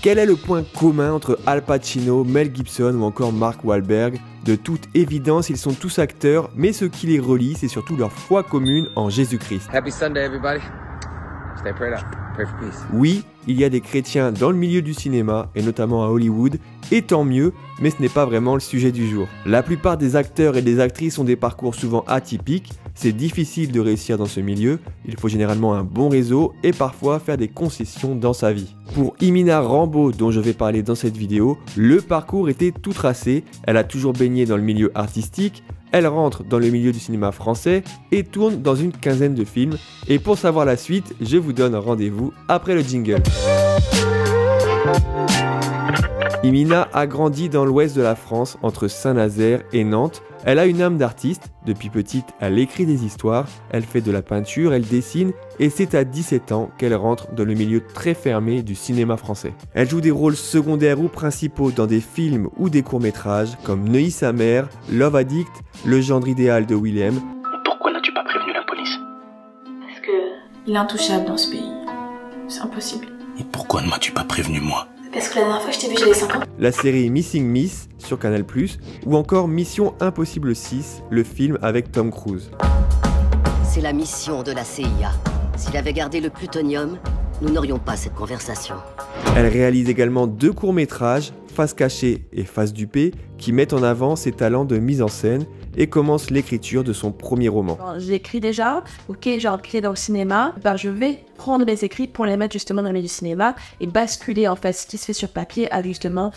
Quel est le point commun entre Al Pacino, Mel Gibson ou encore Mark Wahlberg? De toute évidence, ils sont tous acteurs, mais ce qui les relie, c'est surtout leur foi commune en Jésus-Christ. Happy Sunday, everybody. Stay prayed up. Pray for peace. Oui, il y a des chrétiens dans le milieu du cinéma, et notamment à Hollywood, et tant mieux, mais ce n'est pas vraiment le sujet du jour. La plupart des acteurs et des actrices ont des parcours souvent atypiques, c'est difficile de réussir dans ce milieu, il faut généralement un bon réseau et parfois faire des concessions dans sa vie. Pour Imina Rambeau, dont je vais parler dans cette vidéo, le parcours était tout tracé, elle a toujours baigné dans le milieu artistique, elle rentre dans le milieu du cinéma français et tourne dans une quinzaine de films. Et pour savoir la suite, je vous donne rendez-vous après le jingle. Imina a grandi dans l'ouest de la France, entre Saint-Nazaire et Nantes. Elle a une âme d'artiste. Depuis petite, elle écrit des histoires, elle fait de la peinture, elle dessine, et c'est à 17 ans qu'elle rentre dans le milieu très fermé du cinéma français. Elle joue des rôles secondaires ou principaux dans des films ou des courts-métrages comme Neuilly sa mère, Love Addict, Le gendre idéal de Willem. Pourquoi n'as-tu pas prévenu la police? Parce que il est intouchable dans ce pays. C'est impossible. Et pourquoi ne m'as-tu pas prévenu moi? Parce que la dernière fois je t'ai vu, j'avais 5 ans. La série Missing Miss sur Canal+, ou encore Mission Impossible 6, le film avec Tom Cruise. C'est la mission de la CIA. S'il avait gardé le plutonium, nous n'aurions pas cette conversation. Elle réalise également 2 courts-métrages, Face cachée et Face dupée, qui mettent en avant ses talents de mise en scène et commence l'écriture de son premier roman. J'écris déjà, ok, j'ai écrit dans le cinéma, je vais prendre les écrits pour les mettre justement dans le milieu du cinéma et basculer en fait ce qui se fait sur papier à justement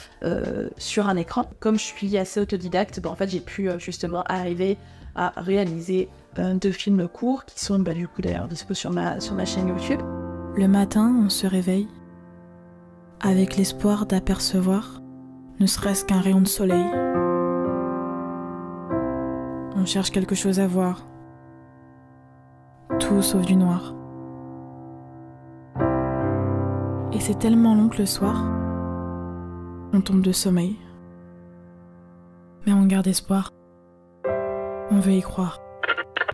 sur un écran. Comme je suis assez autodidacte, en fait j'ai pu justement arriver à réaliser 2 films courts qui sont du coup d'ailleurs dispo sur ma chaîne YouTube. Le matin, on se réveille avec l'espoir d'apercevoir ne serait-ce qu'un rayon de soleil. On cherche quelque chose à voir. Tout sauf du noir. Et c'est tellement long que le soir, on tombe de sommeil. Mais on garde espoir. On veut y croire.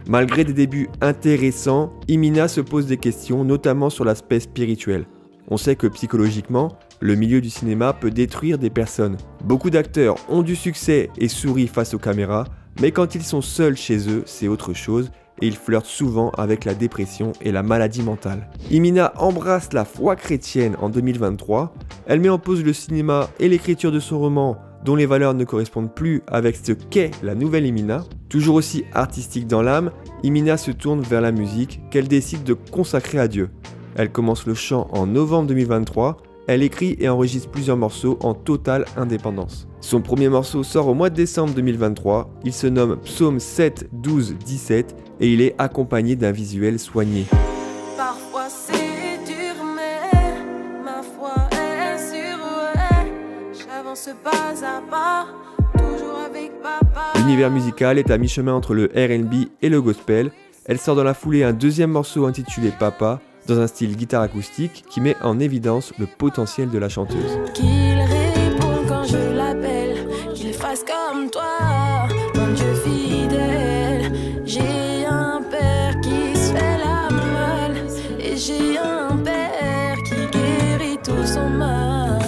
Malgré des débuts intéressants, Imina se pose des questions, notamment sur l'aspect spirituel. On sait que psychologiquement, le milieu du cinéma peut détruire des personnes. Beaucoup d'acteurs ont du succès et sourient face aux caméras, mais quand ils sont seuls chez eux, c'est autre chose et ils flirtent souvent avec la dépression et la maladie mentale. Imina embrasse la foi chrétienne en 2023, elle met en pause le cinéma et l'écriture de son roman dont les valeurs ne correspondent plus avec ce qu'est la nouvelle Imina. Toujours aussi artistique dans l'âme, Imina se tourne vers la musique qu'elle décide de consacrer à Dieu. Elle commence le chant en novembre 2023, elle écrit et enregistre plusieurs morceaux en totale indépendance. Son premier morceau sort au mois de décembre 2023, il se nomme Psaume 7, 12, 17 et il est accompagné d'un visuel soigné. Parfois c'est dur mais ma foi est sûre, j'avance pas à pas, toujours avec papa. L'univers musical est à mi-chemin entre le R&B et le gospel. Elle sort dans la foulée un deuxième morceau intitulé Papa, dans un style guitare acoustique qui met en évidence le potentiel de la chanteuse. Qu'il réponde quand je l'appelle, qu'il fasse comme toi, mon Dieu fidèle. J'ai un père qui se fait la malle, et j'ai un père qui guérit tout son mal.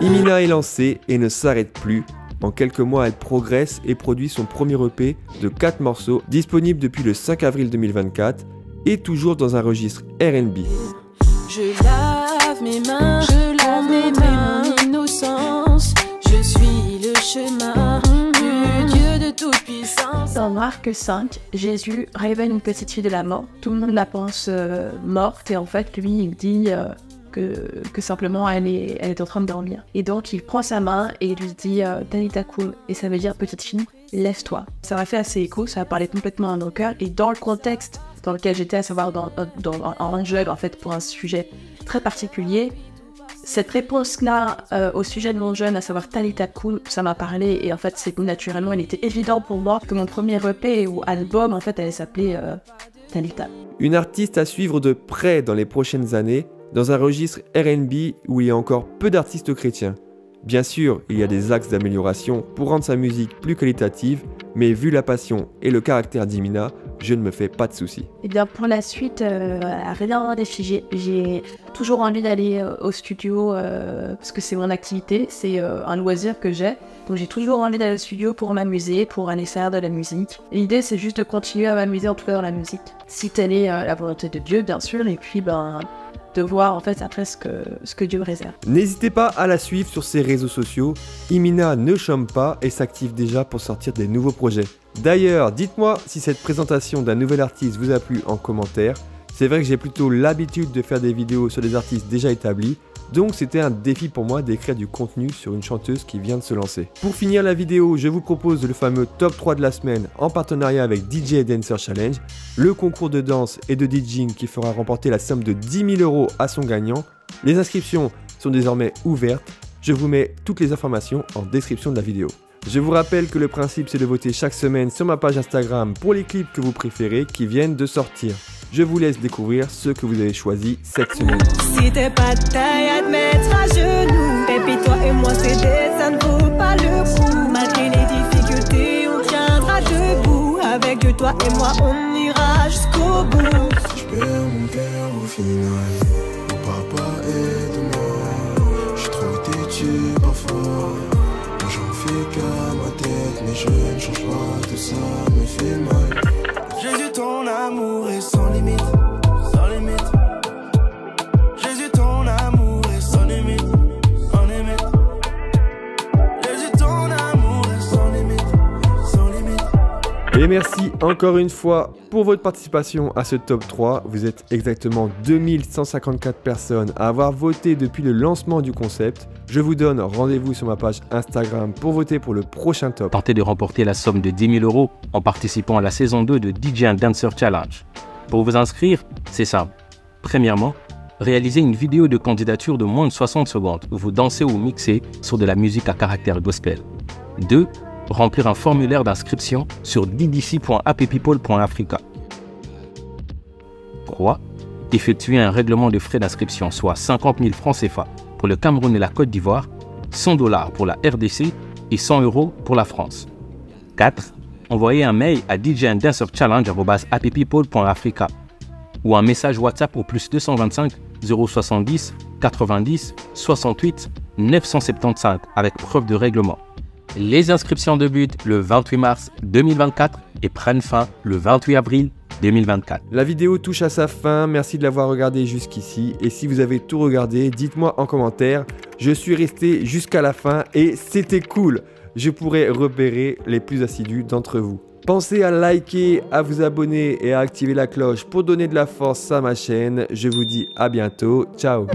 Imina est lancée et ne s'arrête plus. En quelques mois, elle progresse et produit son premier EP de 4 morceaux, disponible depuis le 5 avril 2024, et toujours dans un registre R&B. Je lave mes mains, mon innocence, je suis le chemin du Dieu de toute puissance. Dans Marc 5, Jésus révèle une petite fille de la mort. Tout le monde la pense morte et en fait lui il dit que simplement elle est en train de dormir. Et donc il prend sa main et il lui dit Talita Koum, et ça veut dire petite fille, lève-toi. Ça m'a fait assez écho, ça a parlé complètement à nos cœurs et dans le contexte dans lequel j'étais, à savoir en jeune en fait pour un sujet très particulier, cette réponse-là au sujet de mon jeune, à savoir Talita Koum, ça m'a parlé et en fait c'est naturellement, il était évident pour moi que mon premier EP ou album en fait allait s'appeler Talita. Une artiste à suivre de près dans les prochaines années, dans un registre R&B où il y a encore peu d'artistes chrétiens. Bien sûr, il y a des axes d'amélioration pour rendre sa musique plus qualitative, mais vu la passion et le caractère d'Imina, je ne me fais pas de soucis. Et bien pour la suite, rien n'est figé. J'ai toujours envie d'aller au studio parce que c'est mon activité, c'est un loisir que j'ai. Donc j'ai toujours envie d'aller au studio pour m'amuser, pour aller faire de la musique. L'idée c'est juste de continuer à m'amuser en tout cas dans la musique. Si telle est la volonté de Dieu bien sûr, et puis de voir en fait après ce que Dieu me réserve. N'hésitez pas à la suivre sur ses réseaux sociaux. Imina ne chôme pas et s'active déjà pour sortir des nouveaux projets. D'ailleurs, dites-moi si cette présentation d'un nouvel artiste vous a plu en commentaire. C'est vrai que j'ai plutôt l'habitude de faire des vidéos sur des artistes déjà établis, donc c'était un défi pour moi d'écrire du contenu sur une chanteuse qui vient de se lancer. Pour finir la vidéo, je vous propose le fameux top 3 de la semaine en partenariat avec DJ Dancer Challenge, le concours de danse et de DJing qui fera remporter la somme de 10 000 € à son gagnant. Les inscriptions sont désormais ouvertes, je vous mets toutes les informations en description de la vidéo. Je vous rappelle que le principe c'est de voter chaque semaine sur ma page Instagram pour les clips que vous préférez qui viennent de sortir. Je vous laisse découvrir ceux que vous avez choisis cette semaine. Si t'es pas de taille à te mettre à genoux, baby toi et moi c'est ça ne vaut pas le coup. Malgré les difficultés on tiendra debout. Avec Dieu toi et moi on ira jusqu'au bout. Je perds mon père au final, mon papa aide-moi. Je suis trop têtu parfois, moi j'en fais qu'à ma tête. Mais je ne change pas, tout ça me fait mal. Jésus ton amour est sans limite, sans limite. Jésus ton amour est sans limite, sans limite. Jésus ton amour est sans limite, sans limite. Et merci encore une fois pour votre participation à ce top 3. Vous êtes exactement 2154 personnes à avoir voté depuis le lancement du concept. Je vous donne rendez-vous sur ma page Instagram pour voter pour le prochain top. Tentez de remporter la somme de 10 000 € en participant à la saison 2 de DJ and Dancer Challenge. Pour vous inscrire, c'est simple. Premièrement, réalisez une vidéo de candidature de moins de 60 secondes où vous dansez ou mixez sur de la musique à caractère gospel. 2. Remplir un formulaire d'inscription sur ddc.happypeople.africa. 3. Effectuer un règlement de frais d'inscription, soit 50 000 francs CFA pour le Cameroun et la Côte d'Ivoire, 100 $ pour la RDC et 100 € pour la France. 4. Envoyer un mail à djanddancerchallenge@happypeople.africa ou un message WhatsApp au +225 070 90 68 975 avec preuve de règlement. Les inscriptions débutent le 28 mars 2024 et prennent fin le 28 avril 2024. La vidéo touche à sa fin, merci de l'avoir regardé jusqu'ici et si vous avez tout regardé, dites-moi en commentaire. Je suis resté jusqu'à la fin et c'était cool. Je pourrais repérer les plus assidus d'entre vous. Pensez à liker, à vous abonner et à activer la cloche pour donner de la force à ma chaîne. Je vous dis à bientôt, ciao.